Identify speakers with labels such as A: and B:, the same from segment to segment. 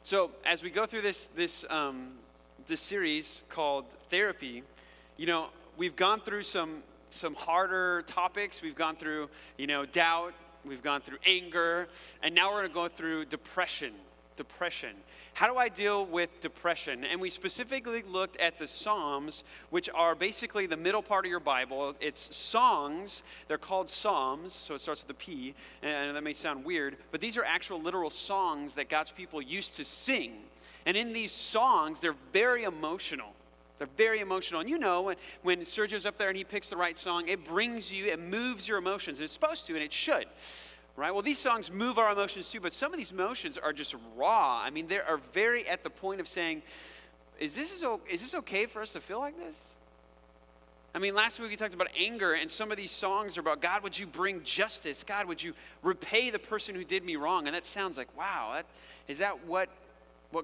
A: So as we go through this series called Therapy, we've gone through some harder topics. We've gone through, doubt. We've gone through anger. And now we're going to go through depression. How do I deal with depression? And we specifically looked at the Psalms, which are basically the middle part of your Bible. It's songs. They're called Psalms, so it starts with a P, and that may sound weird, but these are actual literal songs that God's people used to sing. And in these songs, they're very emotional. They're very emotional. And when Sergio's up there and he picks the right song, it moves your emotions. It's supposed to, and it should. Right? Well, these songs move our emotions too, but some of these emotions are just raw. I mean, they are very at the point of saying, is this okay for us to feel like this? I mean, last week we talked about anger, and some of these songs are about, God, would you bring justice? God, would you repay the person who did me wrong? And that sounds like, wow, is that what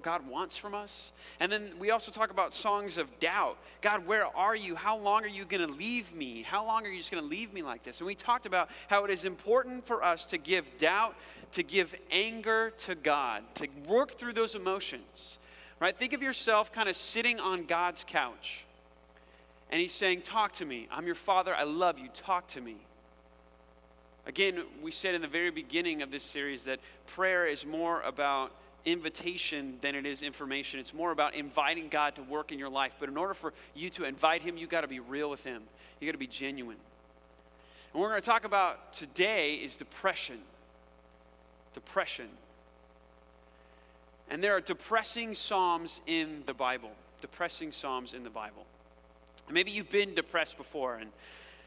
A: God wants from us? And then we also talk about songs of doubt. God, where are you? How long are you going to leave me? How long are you just going to leave me like this? And we talked about how it is important for us to give doubt, to give anger to God, to work through those emotions, right? Think of yourself kind of sitting on God's couch, and he's saying, talk to me. I'm your father. I love you. Talk to me. Again, we said in the very beginning of this series that prayer is more about invitation than it is information. It's more about inviting God to work in your life. But in order for you to invite him, you got to be real with him. You got to be genuine. And what we're going to talk about today is depression. Depression. And there are depressing psalms in the Bible. Depressing psalms in the Bible. And maybe you've been depressed before, and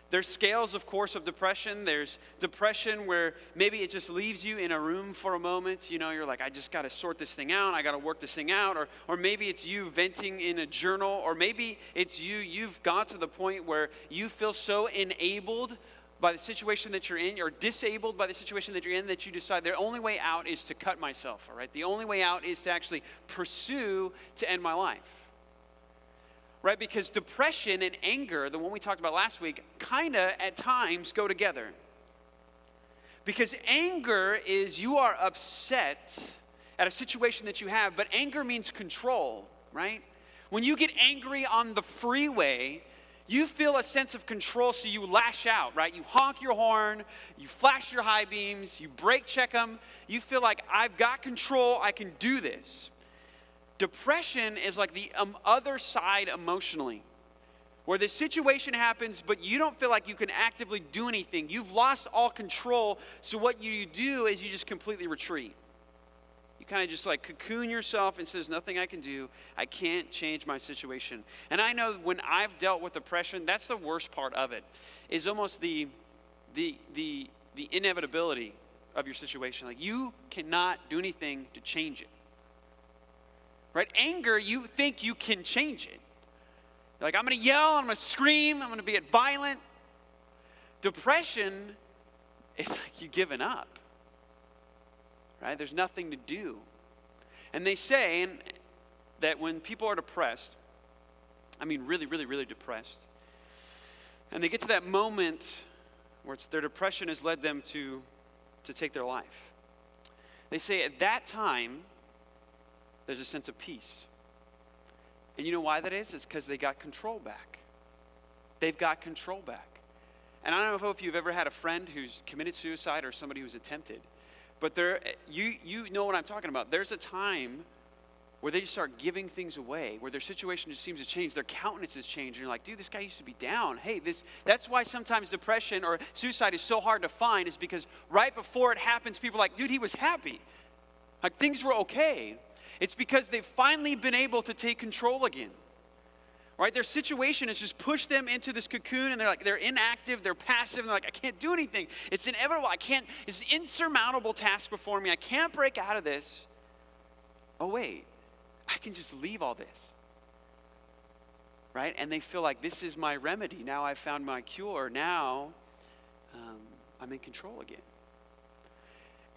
A: there's scales, of course, of depression. There's depression where maybe it just leaves you in a room for a moment. You're like, I just got to sort this thing out. I got to work this thing out. Or maybe it's you venting in a journal. Or maybe it's you've got to the point where you feel so enabled by the situation that you're in, or disabled by the situation that you're in, that you decide the only way out is to cut myself, all right? The only way out is to actually pursue to end my life. Right? Because depression and anger, the one we talked about last week, kind of at times go together. Because anger is you are upset at a situation that you have, but anger means control, right? When you get angry on the freeway, you feel a sense of control, so you lash out, right? You honk your horn, you flash your high beams, you brake check them. You feel like, I've got control, I can do this. Depression is like the other side emotionally, where the situation happens, but you don't feel like you can actively do anything. You've lost all control, so what you do is you just completely retreat. You kind of just like cocoon yourself and say, there's nothing I can do. I can't change my situation. And I know when I've dealt with depression, that's the worst part of it, is almost the inevitability of your situation. Like, you cannot do anything to change it. Right? Anger, you think you can change it. You're like, I'm going to yell, I'm going to scream, I'm going to be violent. Depression is like you giving up. Right? There's nothing to do. And they say that when people are depressed, I mean really, really, really depressed, and they get to that moment where their depression has led them to take their life, they say at that time, there's a sense of peace. And you know why that is? It's because they got control back. They've got control back. And I don't know if you've ever had a friend who's committed suicide or somebody who's attempted, but you know what I'm talking about. There's a time where they just start giving things away, where their situation just seems to change, their countenances change, and you're like, dude, this guy used to be down. Hey, that's why sometimes depression or suicide is so hard to find, is because right before it happens, people are like, dude, he was happy. Like, things were okay. It's because they've finally been able to take control again. Right? Their situation has just pushed them into this cocoon, and they're inactive, they're passive, and they're like, I can't do anything. It's inevitable. It's an insurmountable task before me. I can't break out of this. Oh, wait, I can just leave all this. Right? And they feel like, this is my remedy. Now I've found my cure. Now I'm in control again.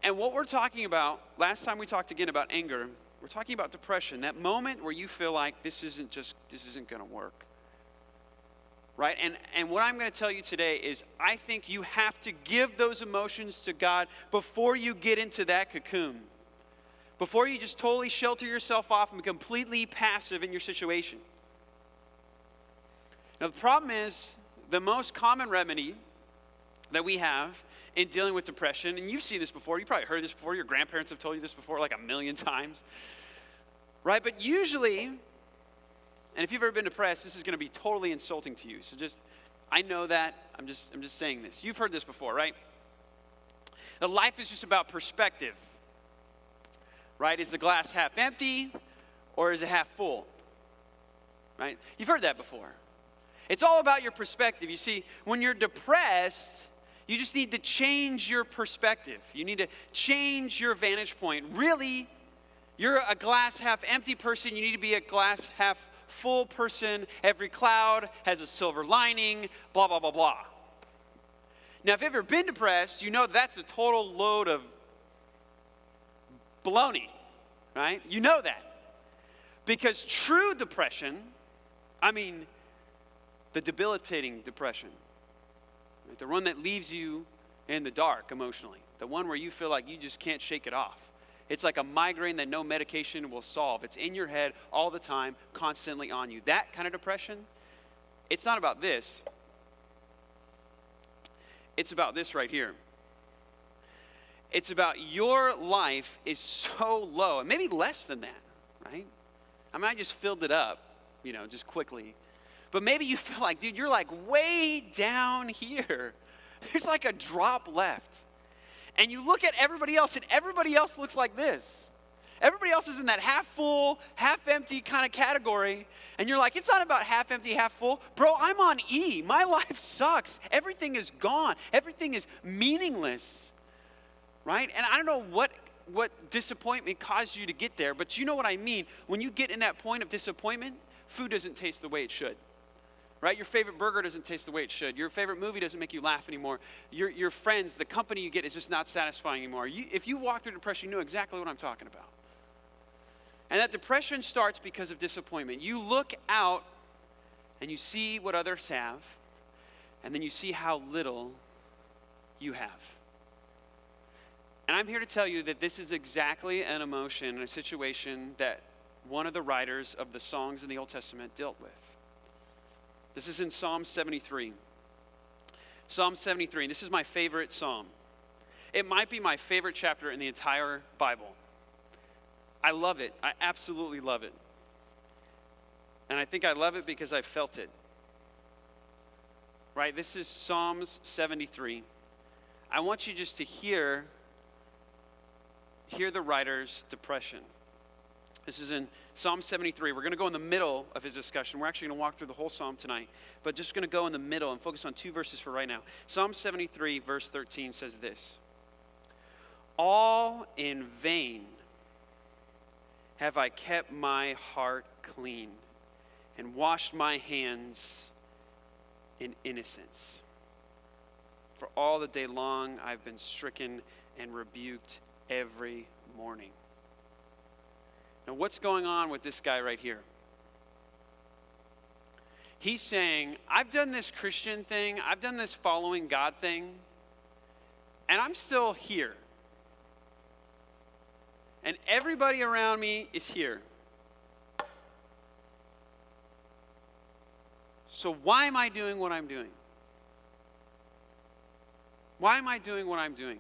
A: And what we're talking about, last time we talked again about anger, we're talking about depression, that moment where you feel like this isn't going to work. Right? And what I'm going to tell you today is, I think you have to give those emotions to God before you get into that cocoon. before you just totally shelter yourself off and be completely passive in your situation. Now, the problem is the most common remedy that we have in dealing with depression, and you've seen this before, you probably heard this before, your grandparents have told you this before like a million times, right? But usually, and if you've ever been depressed, this is going to be totally insulting to you. So I know that, I'm just saying this. You've heard this before, right? That life is just about perspective, right? Is the glass half empty or is it half full, right? You've heard that before. It's all about your perspective. You see, when you're depressed, you just need to change your perspective. You need to change your vantage point. Really, you're a glass half empty person. You need to be a glass half full person. Every cloud has a silver lining, blah, blah, blah, blah. Now, if you've ever been depressed, you know that's a total load of baloney, right? You know that. Because true depression, the debilitating depression, right? The one that leaves you in the dark emotionally, the one where you feel like you just can't shake it off. It's like a migraine that no medication will solve. It's in your head all the time, constantly on you. That kind of depression, it's not about this. It's about this right here. It's about your life is so low, and maybe less than that, right? I just filled it up, just quickly. But maybe you feel like, dude, you're like way down here. There's like a drop left. And you look at everybody else, and everybody else looks like this. Everybody else is in that half full, half empty kind of category. And you're like, it's not about half empty, half full. Bro, I'm on E. My life sucks. Everything is gone. Everything is meaningless, right? And I don't know what disappointment caused you to get there, but you know what I mean. When you get in that point of disappointment, food doesn't taste the way it should. Right? Your favorite burger doesn't taste the way it should. Your favorite movie doesn't make you laugh anymore. Your friends, the company you get is just not satisfying anymore. If you walk through depression, you know exactly what I'm talking about. And that depression starts because of disappointment. You look out and you see what others have, and then you see how little you have. And I'm here to tell you that this is exactly an emotion and a situation that one of the writers of the songs in the Old Testament dealt with. This is in Psalm 73. Psalm 73, and this is my favorite psalm. It might be my favorite chapter in the entire Bible. I love it. I absolutely love it. And I think I love it because I felt it. Right? This is Psalms 73. I want you just to hear the writer's depression. This is in Psalm 73. We're going to go in the middle of his discussion. We're actually going to walk through the whole psalm tonight, but just going to go in the middle and focus on two verses for right now. Psalm 73, verse 13 says this: "All in vain have I kept my heart clean and washed my hands in innocence. For all the day long I've been stricken and rebuked every morning." Now, what's going on with this guy right here? He's saying, I've done this Christian thing, I've done this following God thing, and I'm still here. And everybody around me is here. So why am I doing what I'm doing? Why am I doing what I'm doing?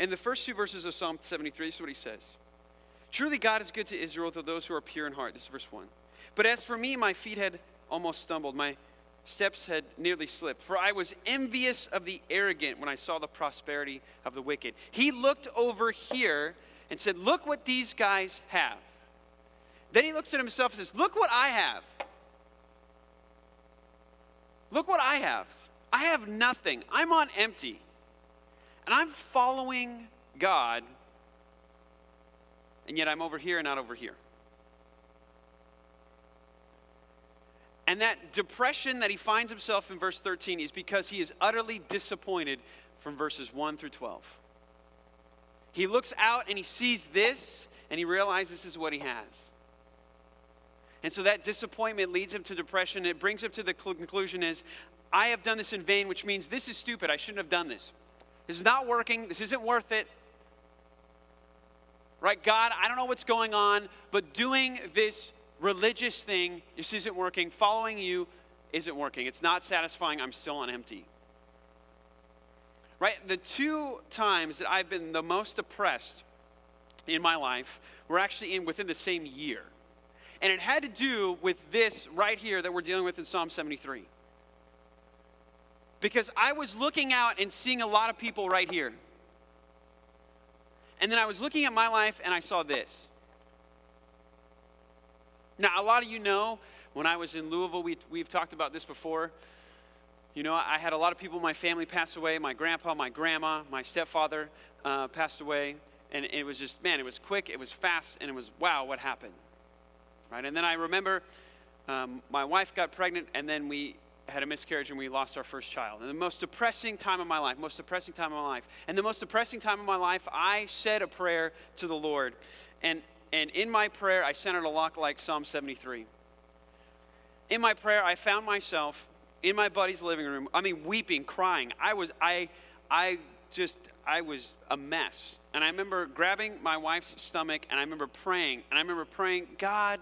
A: In the first two verses of Psalm 73, this is what he says. "Truly God is good to Israel, to those who are pure in heart." This is verse 1. "But as for me, my feet had almost stumbled. My steps had nearly slipped. For I was envious of the arrogant when I saw the prosperity of the wicked." He looked over here and said, look what these guys have. Then he looks at himself and says, look what I have. Look what I have. I have nothing. I'm on empty. And I'm following God, and yet I'm over here and not over here. And that depression that he finds himself in verse 13 is because he is utterly disappointed from verses 1 through 12. He looks out and he sees this, and he realizes this is what he has. And so that disappointment leads him to depression. It brings him to the conclusion is, I have done this in vain, which means this is stupid. I shouldn't have done this. This is not working. This isn't worth it. Right? God, I don't know what's going on, but doing this religious thing just isn't working. Following you isn't working. It's not satisfying. I'm still on empty. Right? The 2 times that I've been the most depressed in my life were actually within the same year. And it had to do with this right here that we're dealing with in Psalm 73. Because I was looking out and seeing a lot of people right here. And then I was looking at my life and I saw this. Now, a lot of you know, when I was in Louisville, we've talked about this before. You know, I had a lot of people in my family pass away. My grandpa, my grandma, my stepfather passed away. And it was just, man, it was quick, it was fast, and it was, wow, what happened? Right? And then I remember my wife got pregnant, and then we had a miscarriage, and we lost our first child. And the most depressing time of my life. And the most depressing time of my life, I said a prayer to the Lord. And in my prayer, I sounded a lot like Psalm 73. In my prayer, I found myself in my buddy's living room, weeping, crying. I was a mess. And I remember grabbing my wife's stomach, and I remember praying, God,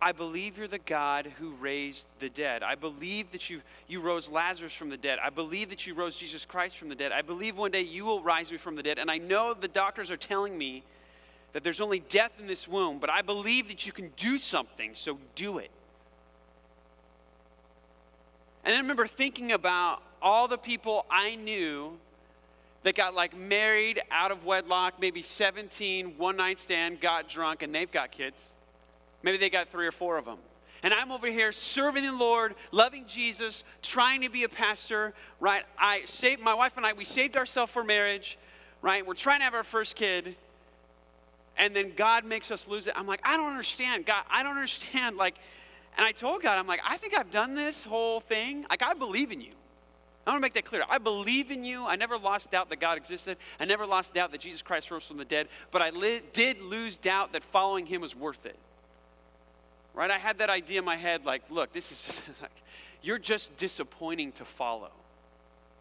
A: I believe you're the God who raised the dead. I believe that you rose Lazarus from the dead. I believe that you rose Jesus Christ from the dead. I believe one day you will rise me from the dead. And I know the doctors are telling me that there's only death in this womb, but I believe that you can do something, so do it. And I remember thinking about all the people I knew that got married out of wedlock, maybe 17, one night stand, got drunk, and they've got kids. Maybe they got 3 or 4 of them. And I'm over here serving the Lord, loving Jesus, trying to be a pastor, right? My wife and I, we saved ourselves for marriage, right? We're trying to have our first kid. And then God makes us lose it. I'm like, I don't understand. God, I don't understand. And I told God, I'm like, I think I've done this whole thing. I believe in you. I want to make that clear. I believe in you. I never lost doubt that God existed. I never lost doubt that Jesus Christ rose from the dead. But I did lose doubt that following him was worth it. Right? I had that idea in my head, look, this is you're just disappointing to follow.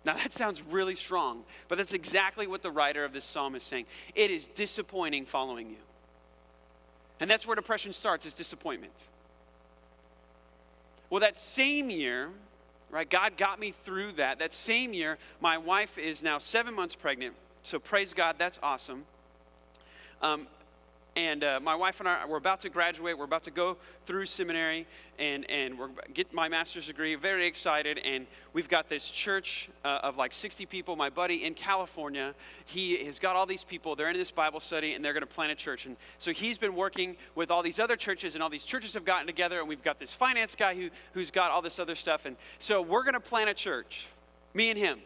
A: Now that sounds really strong, but that's exactly what the writer of this psalm is saying. It is disappointing following you. And that's where depression starts, is disappointment. Well, that same year, right, God got me through that. That same year, my wife is now 7 months pregnant. So praise God, that's awesome. And my wife and I, we're about to graduate. We're about to go through seminary and we're get my master's degree. Very excited. And we've got this church of 60 people. My buddy in California, he has got all these people. They're in this Bible study and they're going to plant a church. And so he's been working with all these other churches, and all these churches have gotten together. And we've got this finance guy who's got all this other stuff. And so we're going to plant a church, me and him.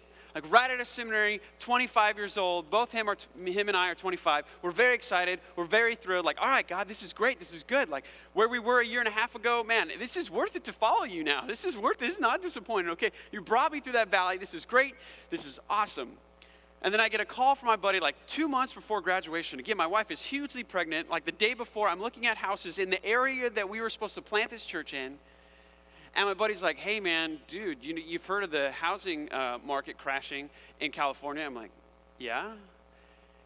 A: Right out of seminary, 25 years old. Both him and I are 25. We're very excited. We're very thrilled. All right, God, this is great. This is good. Where we were a year and a half ago, man, this is worth it to follow you now. This is not disappointing. Okay, you brought me through that valley. This is great. This is awesome. And then I get a call from my buddy 2 months before graduation. Again, my wife is hugely pregnant. The day before, I'm looking at houses in the area that we were supposed to plant this church in. And my buddy's like, hey, man, dude, you've heard of the housing market crashing in California? I'm like, yeah.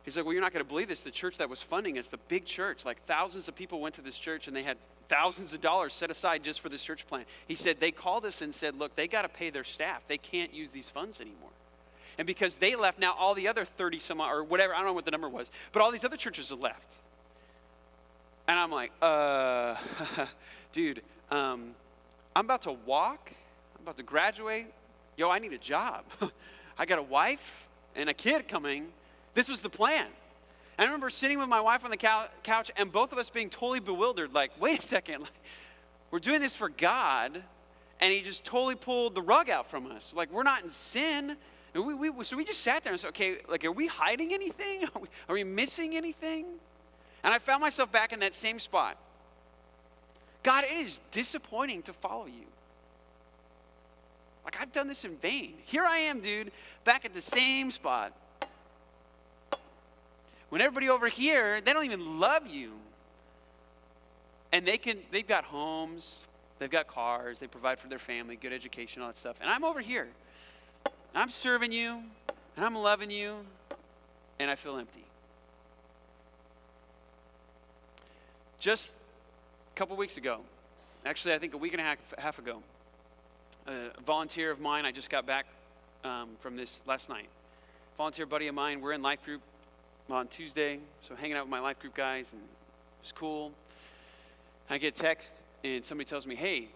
A: He's like, well, you're not going to believe this. The church that was funding us, the big church, thousands of people went to this church, and they had thousands of dollars set aside just for this church plant. He said, they called us and said, look, they got to pay their staff. They can't use these funds anymore. And because they left, now all the other 30 some or whatever, I don't know what the number was, but all these other churches have left. And I'm like, dude, I'm about to walk. I'm about to graduate. Yo, I need a job. I got a wife and a kid coming. This was the plan. And I remember sitting with my wife on the couch and both of us being totally bewildered. Wait a second. We're doing this for God, and he just totally pulled the rug out from us. We're not in sin. And so we just sat there and said, okay, are we hiding anything? Are we missing anything? And I found myself back in that same spot. God, it is disappointing to follow you. I've done this in vain. Here I am, dude, back at the same spot. When everybody over here, they don't even love you. And they've got homes, they've got cars, they provide for their family, good education, all that stuff. And I'm over here. I'm serving you. And I'm loving you, and I feel empty. Just a couple weeks ago, actually I think a week and a half ago, a volunteer of mine, I just got back from this last night. Volunteer buddy of mine, we're in life group on Tuesday, so hanging out with my life group guys, and it's cool. I get a text, and somebody tells me, hey,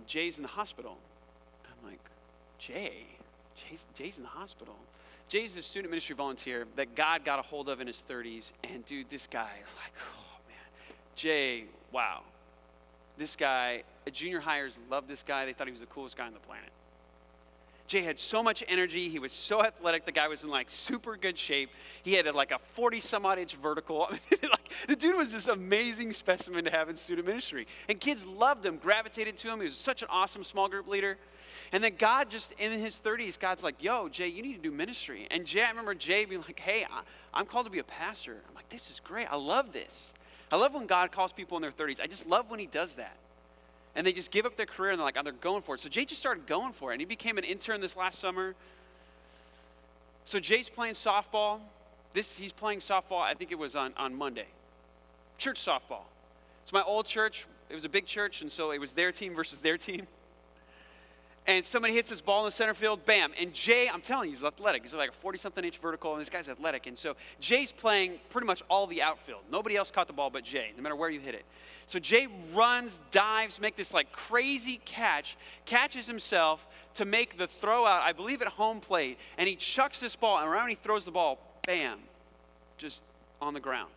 A: Jay's in the hospital. I'm like, Jay's in the hospital. Jay's a student ministry volunteer that God got a hold of in his 30s, and dude, this guy, like, oh man, Jay, wow. This guy, junior hires loved this guy. They thought he was the coolest guy on the planet. Jay had so much energy. He was so athletic. The guy was in like super good shape. He had like a 40-some-odd-inch vertical. Like, the dude was this amazing specimen to have in student ministry. And kids loved him, gravitated to him. He was such an awesome small group leader. And then God just, in his 30s, God's like, yo, Jay, you need to do ministry. And Jay, I remember Jay being like, hey, I'm called to be a pastor. I'm like, this is great. I love this. I love when God calls people in their 30s. I just love when he does that. And they just give up their career and they're like, oh, they're going for it. So Jay just started going for it. And he became an intern this last summer. So Jay's playing softball. He's playing softball, I think it was on Monday. Church softball. It's my old church. It was a big church, and so it was their team versus their team. And somebody hits this ball in the center field, bam. And Jay, I'm telling you, he's athletic. He's like a 40-something inch vertical, and this guy's athletic. And so Jay's playing pretty much all the outfield. Nobody else caught the ball but Jay, no matter where you hit it. So Jay runs, dives, make this like crazy catch, catches himself to make the throw out, I believe at home plate, and he chucks this ball, and around he throws the ball, bam, just on the ground.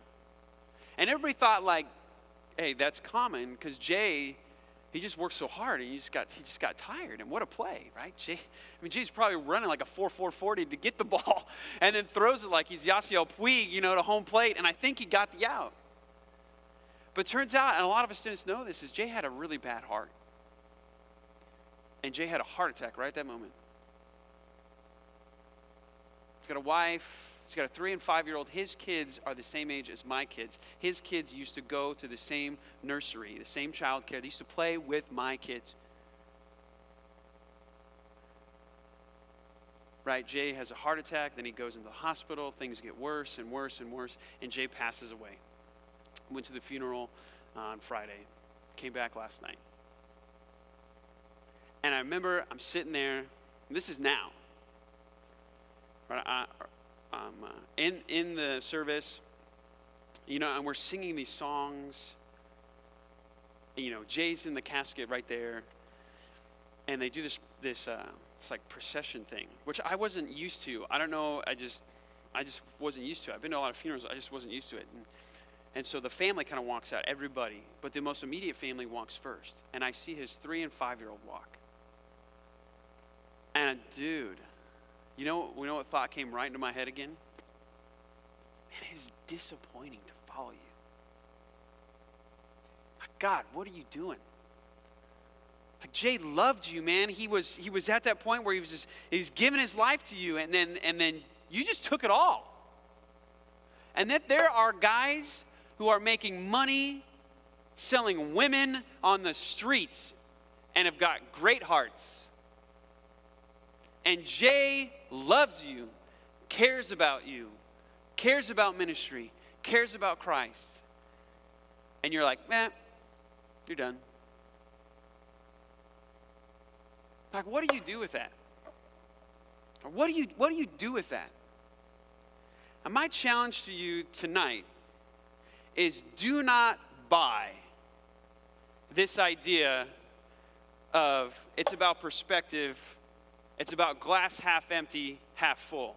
A: And everybody thought like, hey, that's common because Jay, he just worked so hard and he just got tired. And what a play, right? Jay's probably running like a 4.40 to get the ball and then throws it like he's Yasiel Puig, to home plate. And I think he got the out. But it turns out, and a lot of us didn't know this, is Jay had a really bad heart. And Jay had a heart attack right at that moment. He's got a wife. He's got a 3- and 5-year-old. His kids are the same age as my kids. His kids used to go to the same nursery, the same child care. They used to play with my kids. Right? Jay has a heart attack. Then he goes into the hospital. Things get worse and worse and worse. And Jay passes away. Went to the funeral on Friday. Came back last night. And I remember I'm sitting there. This is now. Right? In the service, and we're singing these songs. Jay's in the casket right there, and they do this it's like procession thing, which I wasn't used to. I don't know. I just wasn't used to it. I've been to a lot of funerals. I just wasn't used to it. And so the family kind of walks out, everybody, but the most immediate family walks first. And I see his 3- and 5-year-old walk. And dude, you know what thought came right into my head again? Man, it is disappointing to follow you. Like, God, what are you doing? Like, Jay loved you, man. He was at that point where he's giving his life to you, and then you just took it all. And that there are guys who are making money selling women on the streets and have got great hearts. And Jay loves you, cares about you, cares about ministry, cares about Christ. And you're like, you're done. Like, what do you do with that? Or what do you do with that? And my challenge to you tonight is do not buy this idea of it's about perspective. It's about glass half empty, half full.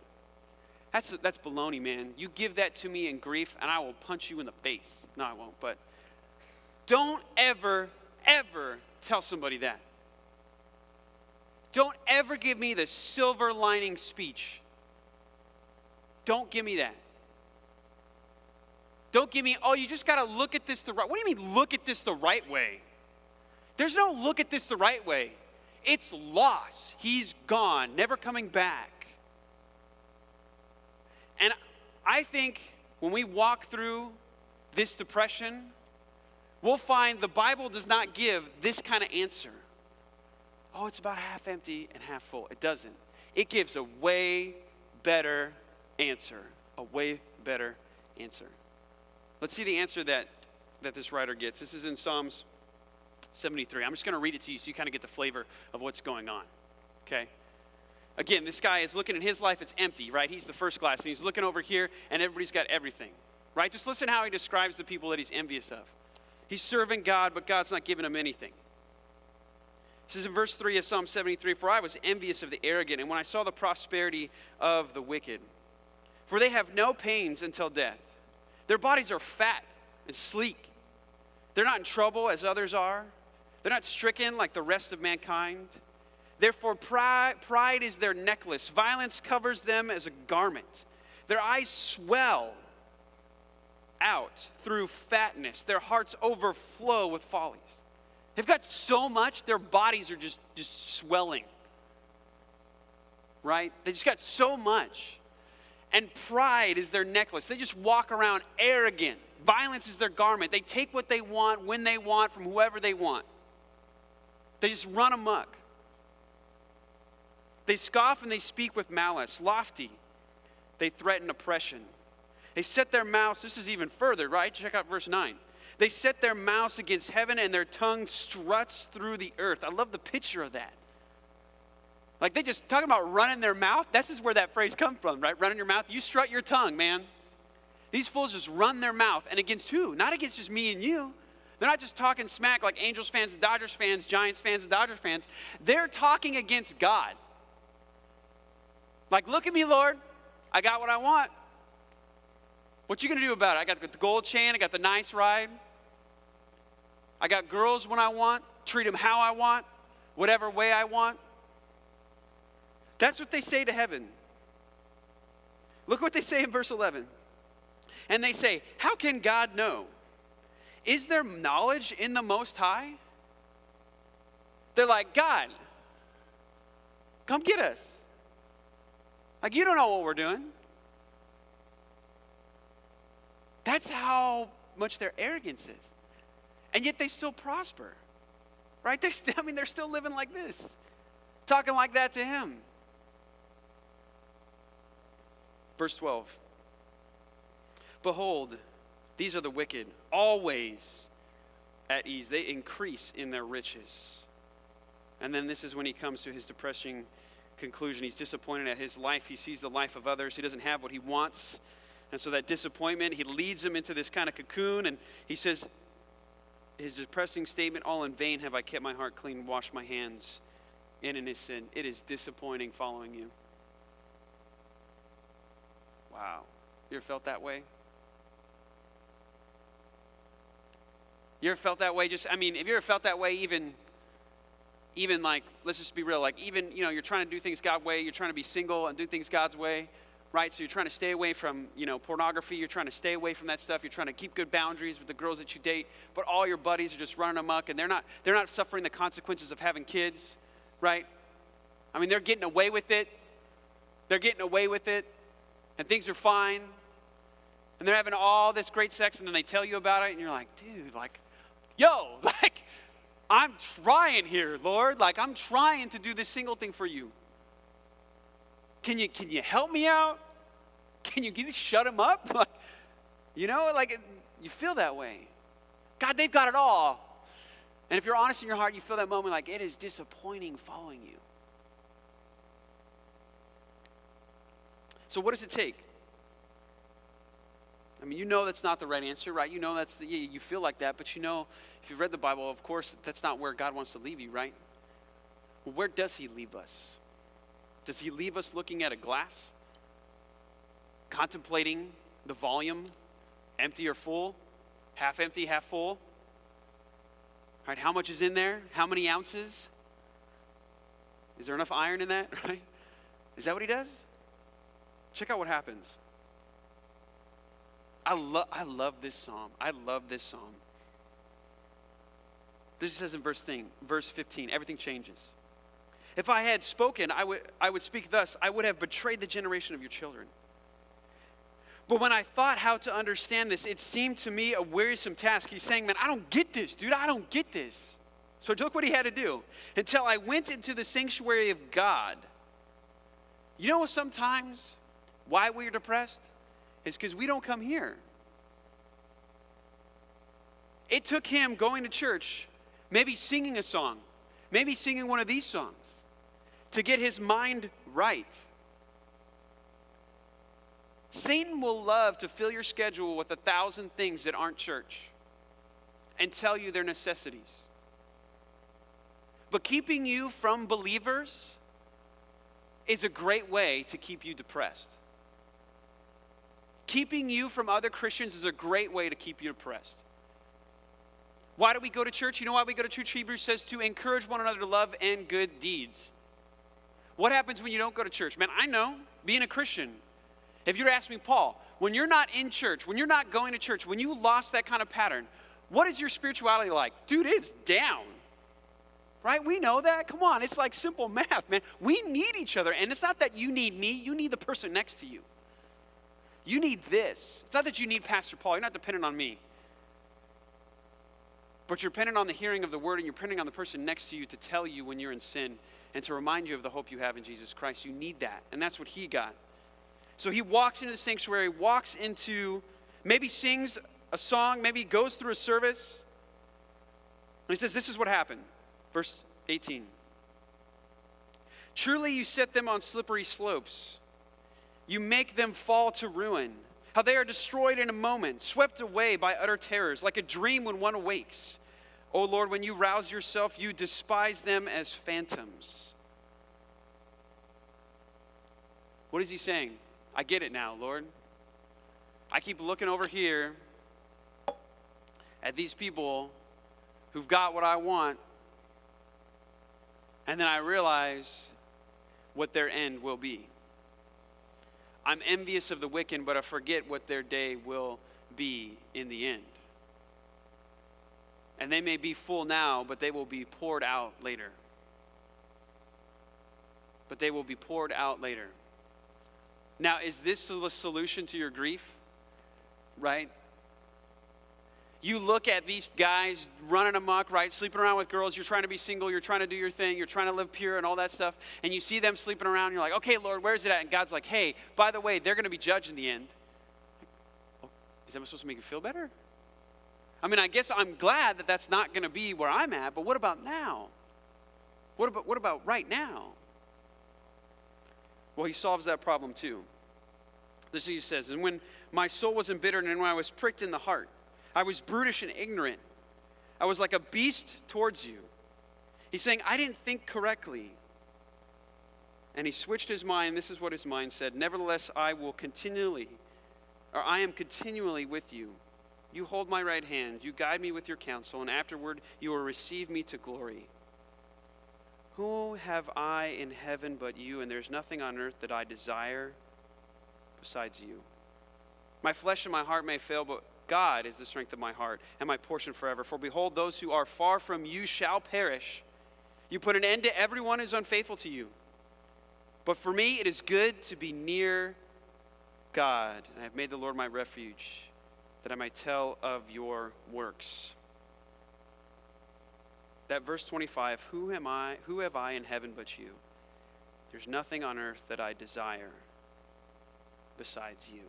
A: That's baloney, man. You give that to me in grief, and I will punch you in the face. No, I won't, but don't ever, ever tell somebody that. Don't ever give me the silver lining speech. Don't give me that. Don't give me, you just got to look at this the right way. What do you mean, look at this the right way? There's no look at this the right way. It's loss. He's gone, never coming back. And I think when we walk through this depression, we'll find the Bible does not give this kind of answer. Oh, it's about half empty and half full. It doesn't. It gives a way better answer. A way better answer. Let's see the answer that this writer gets. This is in Psalms 73. I'm just going to read it to you so you kind of get the flavor of what's going on. Okay? Again, this guy is looking at his life, it's empty, right? He's the first class, and he's looking over here, and everybody's got everything, right? Just listen how he describes the people that he's envious of. He's serving God, but God's not giving him anything. It says in verse 3 of Psalm 73, "For I was envious of the arrogant, and when I saw the prosperity of the wicked. For they have no pains until death. Their bodies are fat and sleek. They're not in trouble as others are. They're not stricken like the rest of mankind. Therefore, pride is their necklace. Violence covers them as a garment. Their eyes swell out through fatness. Their hearts overflow with follies." They've got so much, their bodies are just swelling. Right? They just got so much. And pride is their necklace. They just walk around arrogant. Violence is their garment. They take what they want, when they want, from whoever they want. They just run amok. They scoff and they speak with malice. Lofty, they threaten oppression. They set their mouths, this is even further, right? Check out verse 9. They set their mouths against heaven and their tongue struts through the earth. I love the picture of that. Like they just talking about running their mouth. This is where that phrase comes from, right? Running your mouth. You strut your tongue, man. These fools just run their mouth. And against who? Not against just me and you. They're not just talking smack like Angels fans and Dodgers fans, Giants fans and Dodgers fans. They're talking against God. Like, look at me, Lord. I got what I want. What you going to do about it? I got the gold chain. I got the nice ride. I got girls when I want. Treat them how I want. Whatever way I want. That's what they say to heaven. Look what they say in verse 11. And they say, "How can God know? Is there knowledge in the Most High?" They're like, "God, come get us. Like, you don't know what we're doing." That's how much their arrogance is. And yet they still prosper. Right? They're still living like this. Talking like that to him. Verse 12. "Behold, these are the wicked, always at ease. They increase in their riches." And then this is when he comes to his depressing conclusion. He's disappointed at his life. He sees the life of others. He doesn't have what he wants. And so that disappointment, he leads him into this kind of cocoon. And he says, his depressing statement, "All in vain have I kept my heart clean, washed my hands in his sin." It is disappointing following you. Wow. You ever felt that way? You ever felt that way? Have you ever felt that way even like, let's just be real, like even, you're trying to do things God's way, you're trying to be single and do things God's way, right? So you're trying to stay away from, pornography, you're trying to stay away from that stuff, you're trying to keep good boundaries with the girls that you date, but all your buddies are just running amok and they're not suffering the consequences of having kids, right? They're getting away with it. And things are fine. And they're having all this great sex and then they tell you about it and you're like, dude, I'm trying here, Lord. I'm trying to do this single thing for you. Can you help me out? Can you shut him up? You feel that way. God, they've got it all. And if you're honest in your heart, you feel that moment like it is disappointing following you. So what does it take? That's not the right answer, right? You feel like that, but if you've read the Bible, of course, that's not where God wants to leave you, right? Well, where does he leave us? Does he leave us looking at a glass? Contemplating the volume, empty or full? Half empty, half full? All right, how much is in there? How many ounces? Is there enough iron in that, right? Is that what he does? Check out what happens. I love this psalm. This says in verse 15, everything changes. "If I had spoken, I would speak thus. I would have betrayed the generation of your children. But when I thought how to understand this, it seemed to me a wearisome task." He's saying, man, I don't get this, dude. I don't get this. So look what he had to do. "Until I went into the sanctuary of God." Sometimes Why we're depressed is because we don't come here. It took him going to church, maybe singing a song, maybe singing one of these songs, to get his mind right. Satan will love to fill your schedule with 1,000 things that aren't church and tell you they're necessities. But keeping you from believers is a great way to keep you depressed. Keeping you from other Christians is a great way to keep you depressed. Why do we go to church? You know why we go to church? Hebrews says to encourage one another to love and good deeds. What happens when you don't go to church? Man, I know, being a Christian, if you were to ask me, Paul, when you're not in church, when you're not going to church, when you lost that kind of pattern, what is your spirituality like? Dude, it's down. Right? We know that. Come on, it's like simple math, man. We need each other. And it's not that you need me, you need the person next to you. You need this. It's not that you need Pastor Paul. You're not dependent on me. But you're dependent on the hearing of the word, and you're dependent on the person next to you to tell you when you're in sin and to remind you of the hope you have in Jesus Christ. You need that. And that's what he got. So he walks into the sanctuary, walks into, maybe sings a song, maybe goes through a service. And he says, this is what happened. Verse 18. Truly you set them on slippery slopes. You make them fall to ruin. How they are destroyed in a moment, swept away by utter terrors, like a dream when one awakes. O Lord, when you rouse yourself, you despise them as phantoms. What is he saying? I get it now, Lord. I keep looking over here at these people who've got what I want, and then I realize what their end will be. I'm envious of the wicked, but I forget what their day will be in the end. And they may be full now, but they will be poured out later. But they will be poured out later. Now, is this the solution to your grief? Right? You look at these guys running amok, right? Sleeping around with girls. You're trying to be single. You're trying to do your thing. You're trying to live pure and all that stuff. And you see them sleeping around. And you're like, okay, Lord, where's it at? And God's like, hey, by the way, they're going to be judged in the end. Oh, is that supposed to make you feel better? I mean, I guess I'm glad that that's not going to be where I'm at. But what about now? What about right now? Well, he solves that problem too. This is what he says. And when my soul was embittered and when I was pricked in the heart, I was brutish and ignorant. I was like a beast towards you. He's saying, I didn't think correctly. And he switched his mind. This is what his mind said. Nevertheless, I am continually with you. You hold my right hand. You guide me with your counsel. And afterward, you will receive me to glory. Who have I in heaven but you? And there's nothing on earth that I desire besides you. My flesh and my heart may fail, but God is the strength of my heart and my portion forever. For behold, those who are far from you shall perish. You put an end to everyone who is unfaithful to you. But for me, it is good to be near God. And I have made the Lord my refuge, that I might tell of your works. That verse 25, who have I in heaven but you? There's nothing on earth that I desire besides you.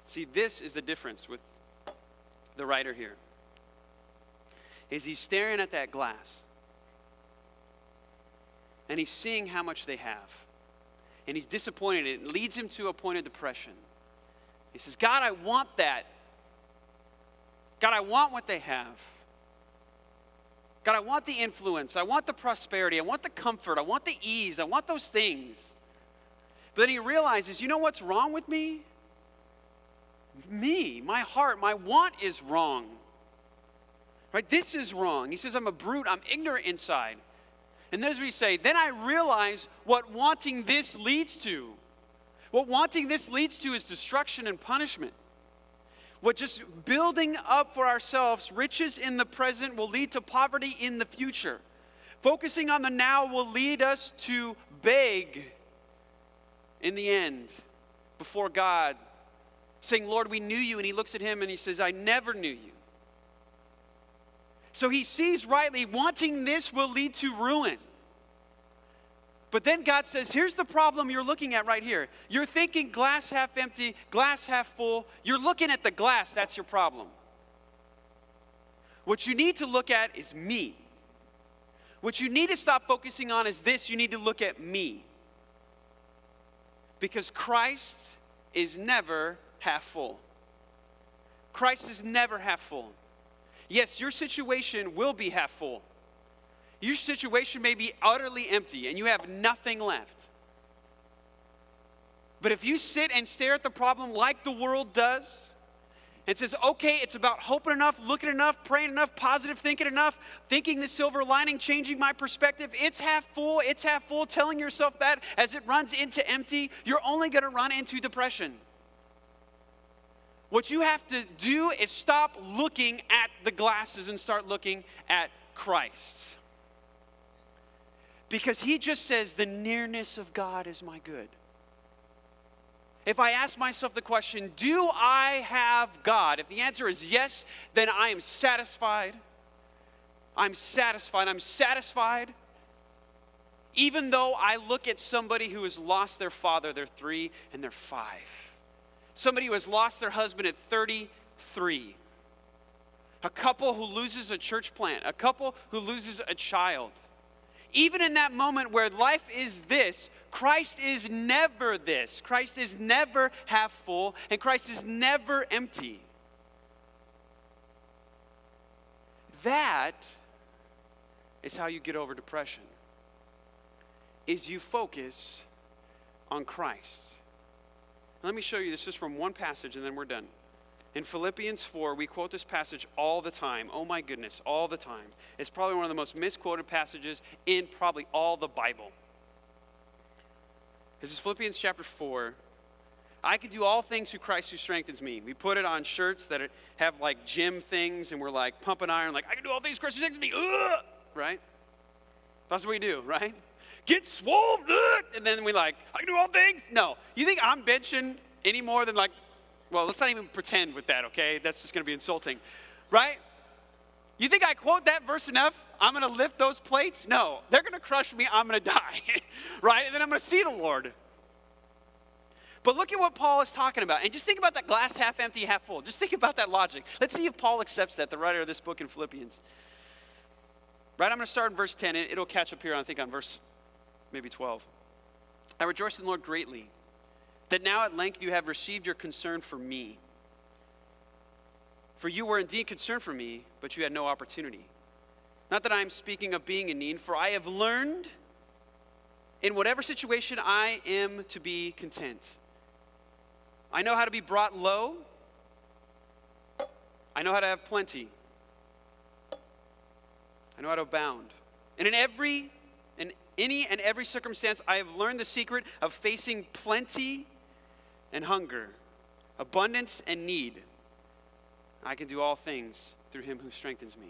A: See, this is the difference with the writer here. Is he's staring at that glass. And he's seeing how much they have. And he's disappointed. It leads him to a point of depression. He says, God, I want that. God, I want what they have. God, I want the influence. I want the prosperity. I want the comfort. I want the ease. I want those things. But then he realizes, you know what's wrong with me? Me, my heart, my want is wrong. Right? This is wrong. He says, I'm a brute. I'm ignorant inside. And there's what he say. Then I realize what wanting this leads to. What wanting this leads to is destruction and punishment. What just building up for ourselves riches in the present will lead to poverty in the future. Focusing on the now will lead us to beg in the end before God, saying, Lord, we knew you. And he looks at him and he says, I never knew you. So he sees rightly, wanting this will lead to ruin. But then God says, here's the problem you're looking at right here. You're thinking glass half empty, glass half full. You're looking at the glass. That's your problem. What you need to look at is me. What you need to stop focusing on is this. You need to look at me. Because Christ is never half full. Christ is never half full. Yes, your situation will be half full. Your situation may be utterly empty and you have nothing left. But if you sit and stare at the problem like the world does, and says, okay, it's about hoping enough, looking enough, praying enough, positive thinking enough, thinking the silver lining, changing my perspective, it's half full, telling yourself that as it runs into empty, you're only going to run into depression. What you have to do is stop looking at the glasses and start looking at Christ. Because he just says, the nearness of God is my good. If I ask myself the question, do I have God? If the answer is yes, then I am satisfied. I'm satisfied. Even though I look at somebody who has lost their father, they're 3 and they're 5. Somebody who has lost their husband at 33. A couple who loses a church plant. A couple who loses a child. Even in that moment where life is this, Christ is never this. Christ is never half full, and Christ is never empty. That is how you get over depression, is you focus on Christ. Let me show you, this is from one passage and then we're done. In Philippians 4, we quote this passage all the time. Oh my goodness, all the time. It's probably one of the most misquoted passages in probably all the Bible. This is Philippians chapter 4. I can do all things through Christ who strengthens me. We put it on shirts that have like gym things and we're like pumping iron, like I can do all things Christ who strengthens me. Ugh! Right? That's what we do, right? Get swole, and then we like, I can do all things. No, you think I'm benching any more than like, well, let's not even pretend with that, okay? That's just going to be insulting, right? You think I quote that verse enough? I'm going to lift those plates? No, they're going to crush me. I'm going to die, right? And then I'm going to see the Lord. But look at what Paul is talking about. And just think about that glass half empty, half full. Just think about that logic. Let's see if Paul accepts that, the writer of this book in Philippians. Right, I'm going to start in verse 10. It'll catch up here, I think, on verse maybe 12. I rejoice in the Lord greatly, that now at length you have received your concern for me. For you were indeed concerned for me, but you had no opportunity. Not that I am speaking of being in need, for I have learned in whatever situation I am to be content. I know how to be brought low. I know how to have plenty. I know how to abound. And in any and every circumstance, I have learned the secret of facing plenty and hunger, abundance and need. I can do all things through him who strengthens me.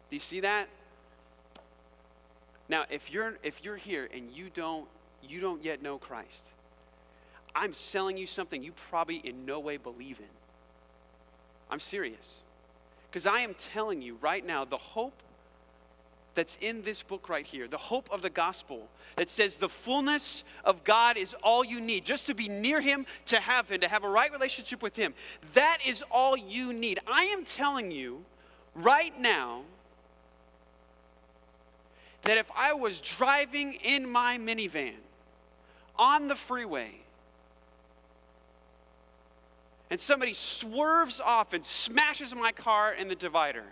A: Do you see that? Now, if you're here and you don't yet know Christ, I'm selling you something you probably in no way believe in. I'm serious. Because I am telling you right now, the hope that's in this book right here, the hope of the gospel that says the fullness of God is all you need, just to be near him, to have a right relationship with him. That is all you need. I am telling you right now that if I was driving in my minivan on the freeway and somebody swerves off and smashes my car in the divider,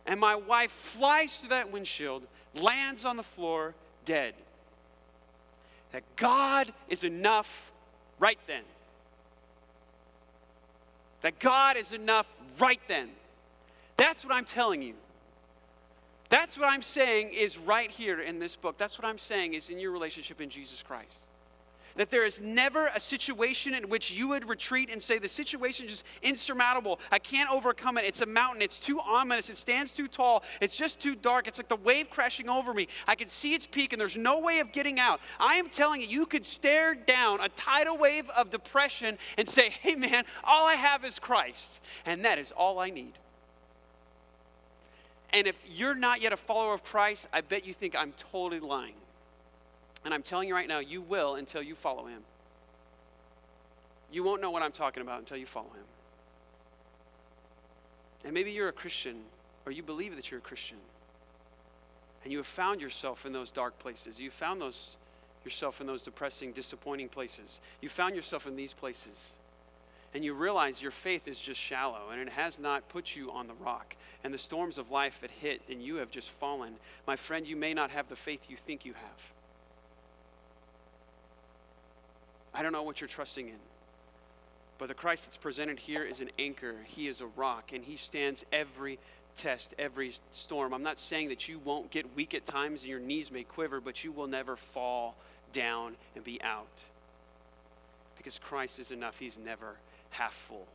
A: and my wife flies through that windshield, lands on the floor, dead, that God is enough right then. That God is enough right then. That's what I'm telling you. That's what I'm saying is right here in this book. That's what I'm saying is in your relationship in Jesus Christ. That there is never a situation in which you would retreat and say, the situation is just insurmountable. I can't overcome it. It's a mountain. It's too ominous. It stands too tall. It's just too dark. It's like the wave crashing over me. I can see its peak and there's no way of getting out. I am telling you, you could stare down a tidal wave of depression and say, hey man, all I have is Christ. And that is all I need. And if you're not yet a follower of Christ, I bet you think I'm totally lying. And I'm telling you right now, you will until you follow him. You won't know what I'm talking about until you follow him. And maybe you're a Christian, or you believe that you're a Christian, and you have found yourself in those dark places. You found yourself in those depressing, disappointing places. You found yourself in these places. And you realize your faith is just shallow, and it has not put you on the rock. And the storms of life had hit, and you have just fallen. My friend, you may not have the faith you think you have. I don't know what you're trusting in. But the Christ that's presented here is an anchor. He is a rock, and he stands every test, every storm. I'm not saying that you won't get weak at times and your knees may quiver, but you will never fall down and be out. Because Christ is enough. He's never half full.